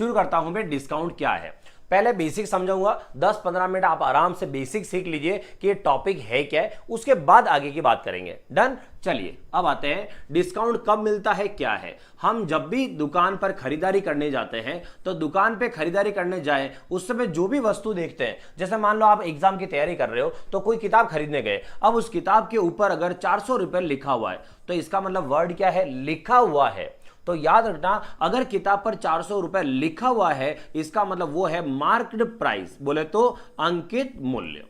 शुरू करता हूं मैं डिस्काउंट क्या है। पहले बेसिक समझाऊंगा, 10-15 मिनट आप आराम से बेसिक सीख लीजिए कि ये टॉपिक है क्या है, उसके बाद आगे की बात करेंगे। डन। चलिए अब आते हैं डिस्काउंट कब मिलता है, क्या है। हम जब भी दुकान पर खरीदारी करने जाते हैं तो दुकान पे खरीदारी करने जाए उस समय जो भी वस्तु देखते हैं, जैसे मान लो आप एग्जाम की तैयारी कर रहे हो तो कोई किताब खरीदने गए, अब उस किताब के ऊपर अगर 400 रुपए लिखा हुआ है तो इसका मतलब वर्ड क्या है, लिखा हुआ है। तो याद रखना, अगर किताब पर 400 रुपए लिखा हुआ है इसका मतलब वो है मार्क्ड प्राइस, बोले तो अंकित मूल्य।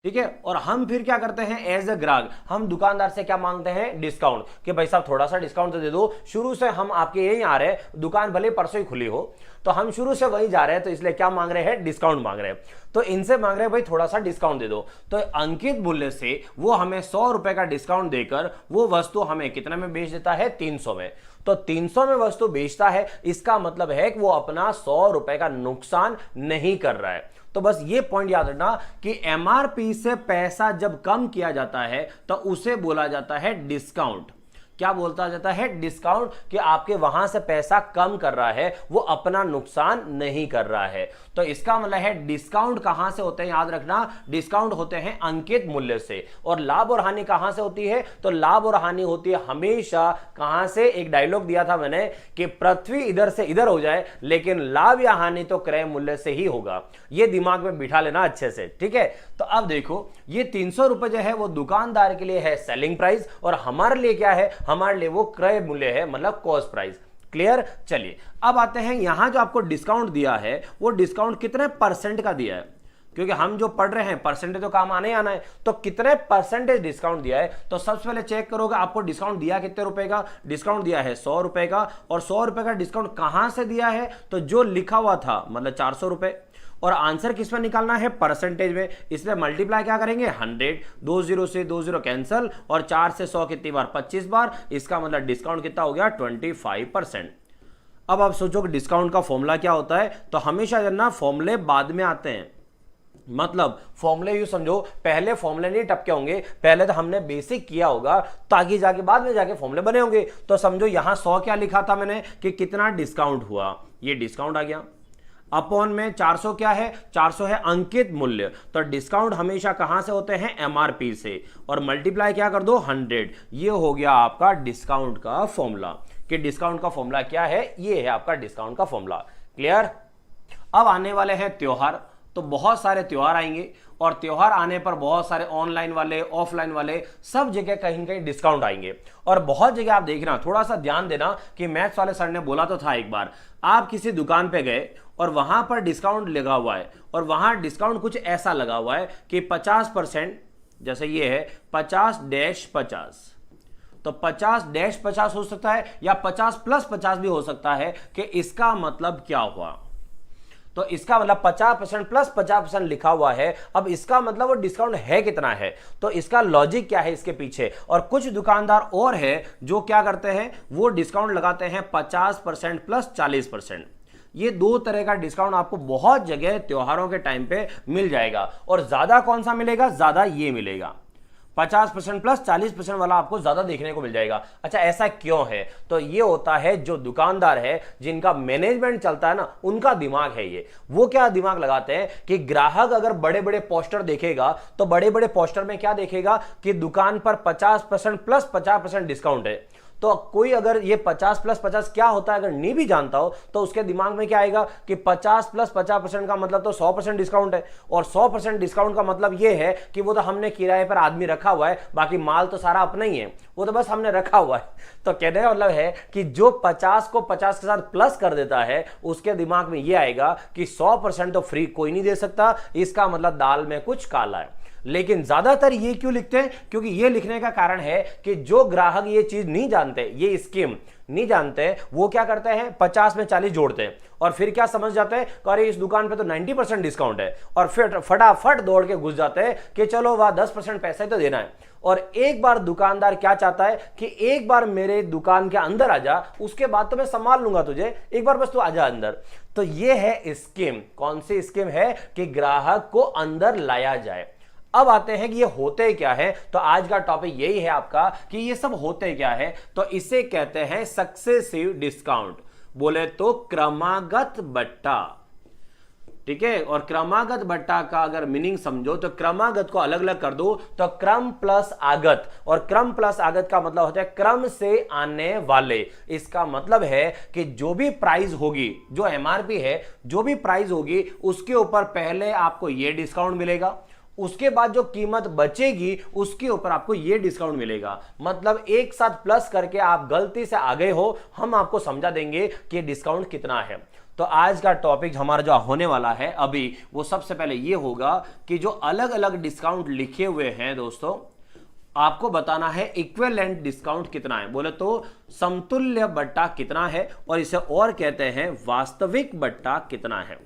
ठीक है। और हम फिर क्या करते हैं, एज ए ग्राहक हम दुकानदार से क्या मांगते हैं, डिस्काउंट, कि भाई साहब थोड़ा सा डिस्काउंट तो दे दो। शुरू से हम आपके यहीं आ रहे हैं, दुकान भले परसों ही खुली हो तो हम शुरू से वहीं जा रहे हैं, तो इसलिए क्या मांग रहे हैं, डिस्काउंट मांग रहे हैं। तो इनसे मांग रहे हैं भाई थोड़ा सा डिस्काउंट दे दो। तो अंकित मूल्य से वो हमें 100 रुपए का डिस्काउंट देकर वो वस्तु हमें कितना में बेच देता है, 300 में। तो 300 में वस्तु बेचता है, इसका मतलब है कि वो अपना 100 रुपए का नुकसान नहीं कर रहा है। तो बस ये पॉइंट याद रखना कि एमआरपी से पैसा जब कम किया जाता है तो उसे बोला जाता है डिस्काउंट। क्या बोलता जाता है, डिस्काउंट, कि आपके वहां से पैसा कम कर रहा है, वो अपना नुकसान नहीं कर रहा है। तो इसका मतलब है डिस्काउंट कहां से होते हैं, याद रखना, डिस्काउंट होते हैं अंकित मूल्य से। और लाभ और हानि कहां से होती है, तो लाभ और हानि होती है हमेशा कहां से, एक डायलॉग दिया था मैंने कि पृथ्वी इधर से इधर हो जाए लेकिन लाभ या हानि तो क्रय मूल्य से ही होगा। ये दिमाग में बिठा लेना अच्छे से, ठीक है। तो अब देखो ये 300 रुपए जो है वो दुकानदार के लिए है सेलिंग प्राइस, और हमारे लिए क्या है, हमारे लिए वो क्रय मूल्य है, मतलब कॉस्ट प्राइस। क्लियर। चलिए अब आते हैं, यहां जो आपको डिस्काउंट दिया है वो डिस्काउंट कितने परसेंट का दिया है, क्योंकि हम जो पढ़ रहे हैं परसेंटेज तो काम आने आना है। तो कितने परसेंटेज डिस्काउंट दिया है, तो सबसे पहले चेक करोगे आपको डिस्काउंट दिया कितने रुपए का, डिस्काउंट दिया है 100 रुपए का। और 100 रुपए का डिस्काउंट कहां से दिया है, तो जो लिखा हुआ था मतलब 400 रुपए। और आंसर किस में निकालना है, परसेंटेज में, इसलिए मल्टीप्लाई क्या करेंगे, 100, 2 0 से 2 0 कैंसिल, और 4 से 100 कितनी बार, 25 बार। इसका मतलब डिस्काउंट कितना हो गया, 25%। अब आप सोचो कि डिस्काउंट का फॉर्मूला क्या होता है, तो हमेशा जानना फॉर्मूले बाद में आते हैं। मतलब फॉर्मूले यू समझो, पहले फॉर्मूले नहीं टपके होंगे, पहले तो हमने बेसिक किया होगा ताकि जाके बाद में जाके फॉर्मूले बने होंगे। तो समझो यहां 100 क्या लिखा था मैंने, कि कितना डिस्काउंट हुआ, ये डिस्काउंट आ गया। अपॉन में 400 क्या है, 400 है अंकित मूल्य। तो डिस्काउंट हमेशा कहां से होते हैं, एमआरपी से, और मल्टीप्लाई क्या कर दो, 100। ये हो गया आपका डिस्काउंट का फॉर्मूला। कि डिस्काउंट का फॉर्मूला क्या है, ये है आपका डिस्काउंट का फॉर्मूला। क्लियर। अब आने वाले हैं त्योहार, तो बहुत सारे त्योहार आएंगे, और त्योहार आने पर बहुत सारे ऑनलाइन वाले ऑफलाइन वाले सब जगह कहीं ना कहीं डिस्काउंट आएंगे। और बहुत जगह आप देखना, थोड़ा सा ध्यान देना कि मैथ्स वाले सर ने बोला तो था एक बार, आप किसी दुकान पे गए और वहां पर डिस्काउंट लगा हुआ है, और वहां डिस्काउंट कुछ ऐसा लगा हुआ है कि 50%, जैसे ये है 50-50, तो 50-50 हो सकता है, या 50+50 भी हो सकता है। कि इसका मतलब क्या हुआ, तो इसका मतलब 50% प्लस 50% लिखा हुआ है। अब इसका मतलब वो डिस्काउंट है कितना है, तो इसका लॉजिक क्या है इसके पीछे। और कुछ दुकानदार और है जो क्या करते हैं, वो डिस्काउंट लगाते हैं 50% प्लस 40%। ये दो तरह का डिस्काउंट आपको बहुत जगह त्योहारों के टाइम पे मिल जाएगा। और ज्यादा कौन सा मिलेगा, ज्यादा ये मिलेगा, 50% प्लस 40% वाला आपको ज्यादा देखने को मिल जाएगा। अच्छा ऐसा क्यों है, तो ये होता है जो दुकानदार है, जिनका मैनेजमेंट चलता है ना, उनका दिमाग है ये। वो क्या दिमाग लगाते हैं कि ग्राहक अगर बड़े बड़े पोस्टर देखेगा तो बड़े बड़े पोस्टर में क्या देखेगा कि दुकान पर 50% प्लस 50% डिस्काउंट है। तो कोई अगर ये 50+50 क्या होता है अगर नहीं भी जानता हो तो उसके दिमाग में क्या आएगा कि 50+50% का मतलब तो 100% डिस्काउंट है, और 100% डिस्काउंट का मतलब ये है कि वो तो हमने किराए पर आदमी रखा हुआ है, बाकी माल तो सारा अपना ही है, वो तो बस हमने रखा हुआ है। तो कहने का मतलब है कि जो 50 को 50 के साथ प्लस कर देता है उसके दिमाग में ये आएगा कि 100% तो फ्री कोई नहीं दे सकता, इसका मतलब दाल में कुछ काला है। लेकिन ज्यादातर ये क्यों लिखते हैं, क्योंकि ये लिखने का कारण है कि जो ग्राहक ये चीज नहीं जानते, ये स्कीम नहीं जानते, वो क्या करते हैं 50 में 40 जोड़ते हैं, और फिर क्या समझ जाते हैं, अरे इस दुकान पे तो 90% डिस्काउंट है, और फिर फटाफट दौड़ के घुस जाते हैं कि चलो वह 10% पैसा ही तो देना है। और एक बार दुकानदार क्या चाहता है कि एक बार मेरे दुकान के अंदर आ जा, उसके बाद तो मैं संभाल लूंगा तुझे, एक बार बस तू आजा अंदर। तो ये है स्कीम। कौन सी स्कीम है, कि ग्राहक को अंदर लाया जाए। अब आते हैं कि ये होते क्या है, तो आज का टॉपिक यही है आपका कि ये सब होते क्या है। तो इसे कहते हैं सक्सेसिव डिस्काउंट। बोले तो क्रमागत बट्टा। ठीक है, और क्रमागत बट्टा का अगर मीनिंग समझो तो क्रमागत को अलग अलग कर दो तो क्रम प्लस आगत, और क्रम प्लस आगत का मतलब होता है क्रम से आने वाले। इसका मतलब है कि जो भी प्राइस होगी, जो एमआरपी है, जो भी प्राइस होगी उसके ऊपर पहले आपको ये डिस्काउंट मिलेगा, उसके बाद जो कीमत बचेगी उसके ऊपर आपको ये डिस्काउंट मिलेगा। मतलब एक साथ प्लस करके आप गलती से आ गए हो, हम आपको समझा देंगे कि डिस्काउंट कितना है। तो आज का टॉपिक हमारा जो होने वाला है अभी, वो सबसे पहले ये होगा कि जो अलग अलग डिस्काउंट लिखे हुए हैं दोस्तों, आपको बताना है इक्विवेलेंट डिस्काउंट कितना है। बोले तो समतुल्य बट्टा कितना है, और इसे और कहते हैं वास्तविक बट्टा कितना है।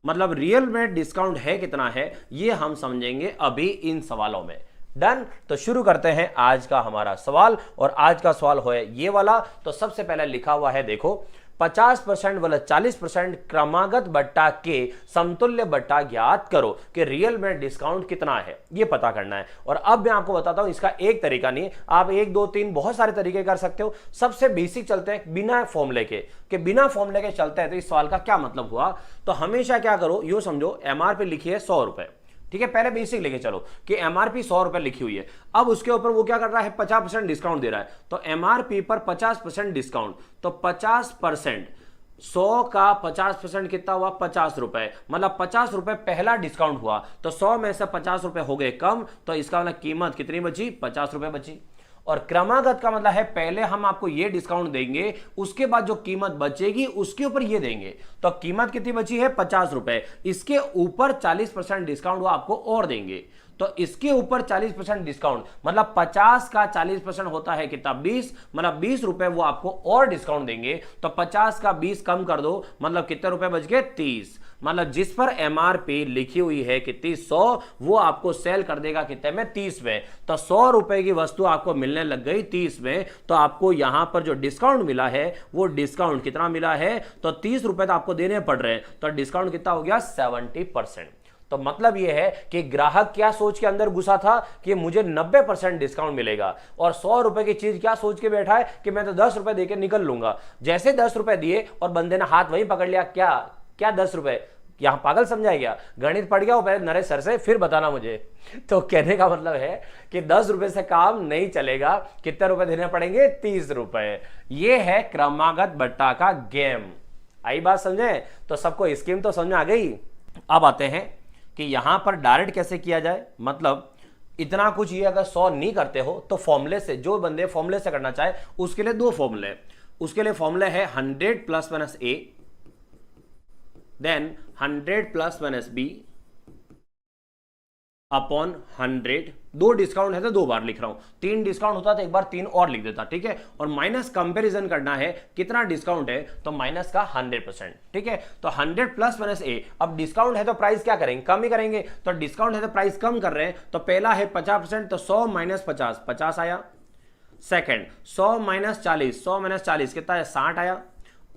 मतलब रियल में डिस्काउंट है कितना है, ये हम समझेंगे अभी इन सवालों में। डन। तो शुरू करते हैं आज का हमारा सवाल, और आज का सवाल है ये वाला। तो सबसे पहले लिखा हुआ है देखो, 50% वाला 40% क्रमागत बट्टा के समतुल्य बट्टा ज्ञात करो कि रियल में डिस्काउंट कितना है, ये पता करना है। और अब मैं आपको बताता हूं, इसका एक तरीका नहीं, आप 1 2 3 बहुत सारे तरीके कर सकते हो। सबसे बेसिक चलते हैं बिना फॉर्मूले के, बिना फॉर्मूले के चलते हैं। तो इस सवाल का क्या मतलब हुआ, तो हमेशा क्या करो, यूं समझो एमआरपी लिखी है 100 रुपए, ठीक है। पहले बेसिक लेके चलो कि एमआरपी 100 रुपए लिखी हुई है। अब उसके ऊपर वो क्या कर रहा है, 50% डिस्काउंट दे रहा है। तो एमआरपी पर 50% डिस्काउंट, तो 50%, 100 का 50% कितना हुआ, 50 रुपए। मतलब 50 रुपए पहला डिस्काउंट हुआ, तो 100 में से 50 रुपए हो गए कम, तो इसका मतलब कीमत कितनी बची, 50 रुपए बची। और क्रमागत का मतलब है पहले हम आपको ये डिस्काउंट देंगे, उसके बाद जो कीमत बचेगी उसके ऊपर ये देंगे। तो कीमत कितनी बची है, 50 रुपए, इसके ऊपर 40% डिस्काउंट वो आपको और देंगे। तो इसके ऊपर 40% डिस्काउंट, मतलब 50 का 40% होता है कितना, 20, मतलब 20 रुपए वो आपको और डिस्काउंट देंगे। तो 50 का 20 कम कर दो, मतलब कितने रुपए बच गए, 30। मतलब जिस पर एमआरपी लिखी हुई है कितनी, 100, वो आपको सेल कर देगा कितने में, 30 में। तो 100 रुपए की वस्तु आपको मिलने लग गई 30 में। तो आपको यहां पर जो डिस्काउंट मिला है वो डिस्काउंट कितना मिला है, तो 30 रुपए तो आपको देने पड़ रहे हैं। तो डिस्काउंट कितना हो गया, 70%। तो मतलब यह है कि ग्राहक क्या सोच के अंदर घुसा था कि मुझे 90% डिस्काउंट मिलेगा, और 100 रुपए की चीज क्या सोच के बैठा है कि मैं तो 10 रुपए देके निकल लूंगा। जैसे 10 रुपए दिए और बंदे ने हाथ वहीं पकड़ लिया, क्या क्या 10 रुपए, यहां पागल समझाया गया, गणित पढ़ गया वो पहले नरेश सर से, फिर बताना मुझे। तो कहने का मतलब है कि 10 रुपए से काम नहीं चलेगा, कितने रुपए देने पड़ेंगे, 30 रुपए। ये है क्रमागत बट्टा का गेम। आई बात समझे, तो सबको स्कीम तो समझ में आ गई। अब आते हैं कि यहां पर डायरेक्ट कैसे किया जाए। मतलब इतना कुछ, ये अगर 100 नहीं करते हो तो फॉर्मूले से, जो बंदे फॉर्मूले से करना चाहे उसके लिए 2 फॉर्मूले। उसके लिए फॉर्मूला है 100 plus minus a, then 100 plus minus b upon 100। 2 discount है तो 2 बार लिख रहा हूं, 3 डिस्काउंट होता तो एक बार 3 और लिख देता, ठीक है। और माइनस कंपैरिजन करना है कितना डिस्काउंट है, तो माइनस का 100%, ठीक है। तो 100 प्लस माइनस ए, अब डिस्काउंट है तो प्राइस क्या करेंगे, कम ही करेंगे। तो डिस्काउंट है तो प्राइस कम कर रहे हैं, तो पहला है 50%, तो 100 माइनस 50, 50 आया। सेकेंड 100 माइनस 40, 100 माइनस 40 कितना है, 60 आया।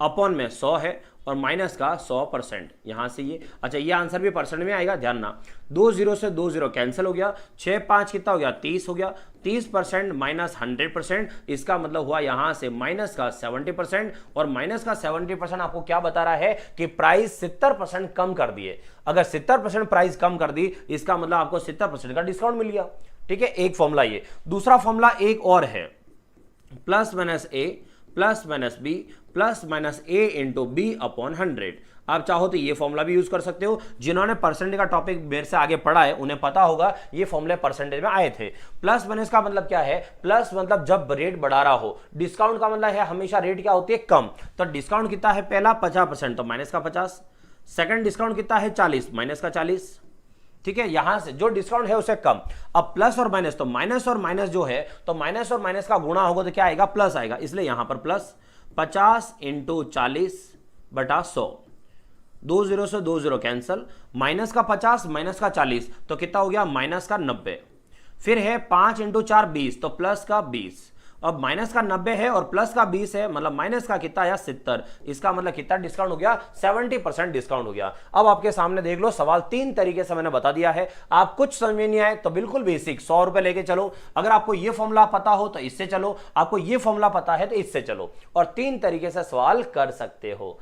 अपॉन में 100 है और माइनस का 100%, यहां से ये, अच्छा ये आंसर भी परसेंट में आएगा, ध्यान ना। 2 0 से 2 0 कैंसिल हो गया, 6 5 कितना हो गया, 30 हो गया। 30% माइनस 100%, इसका मतलब हुआ यहां से माइनस का 70%। और माइनस का 70% आपको क्या बता रहा है कि प्राइस 70% कम कर दिए। अगर 70% प्राइस कम कर दी, इसका मतलब आपको 70% का डिस्काउंट मिल गया, ठीक है। एक फॉर्मूला ये। दूसरा फॉर्मूला एक और है, plus minus a plus minus b plus minus a into b upon 100। आप चाहो तो ये फॉर्मूला भी यूज कर सकते हो। जिन्होंने परसेंटेज का टॉपिक मेरे से आगे पढ़ा है उन्हें पता होगा, ये फॉर्मूले परसेंटेज में आए थे। प्लस माइनस का मतलब क्या है, प्लस मतलब जब रेट बढ़ा रहा हो। डिस्काउंट का मतलब है हमेशा रेट क्या होती है, कम। तो डिस्काउंट कितना है, पहला 50%, तो माइनस का 50। सेकंड डिस्काउंट कितना है, 40, माइनस का 40, ठीक है। यहां से जो डिस्काउंट है उसे कम। अब प्लस और माइनस, तो माइनस और माइनस जो है, तो माइनस और माइनस का गुणा होगा तो क्या आएगा, प्लस आएगा। इसलिए यहां पर प्लस 50 इंटू 40 बटा 100। 2 0 से 2 0 कैंसल, माइनस का 50 माइनस का 40, तो कितना हो गया, माइनस का 90। फिर है 5 इंटू 4 20, तो प्लस का 20। अब माइनस का 90 है और प्लस का 20 है, मतलब माइनस का कितना आया 70। इसका मतलब कितना डिस्काउंट हो गया, 70% डिस्काउंट हो गया। अब आपके सामने देख लो, सवाल 3 तरीके से मैंने बता दिया है। आप कुछ समझ में नहीं आए तो बिल्कुल बेसिक 100 रुपए लेके चलो, अगर आपको ये फॉर्मूला पता हो तो इससे चलो, आपको ये फॉर्मूला पता है तो इससे चलो, और 3 तरीके से सवाल कर सकते हो।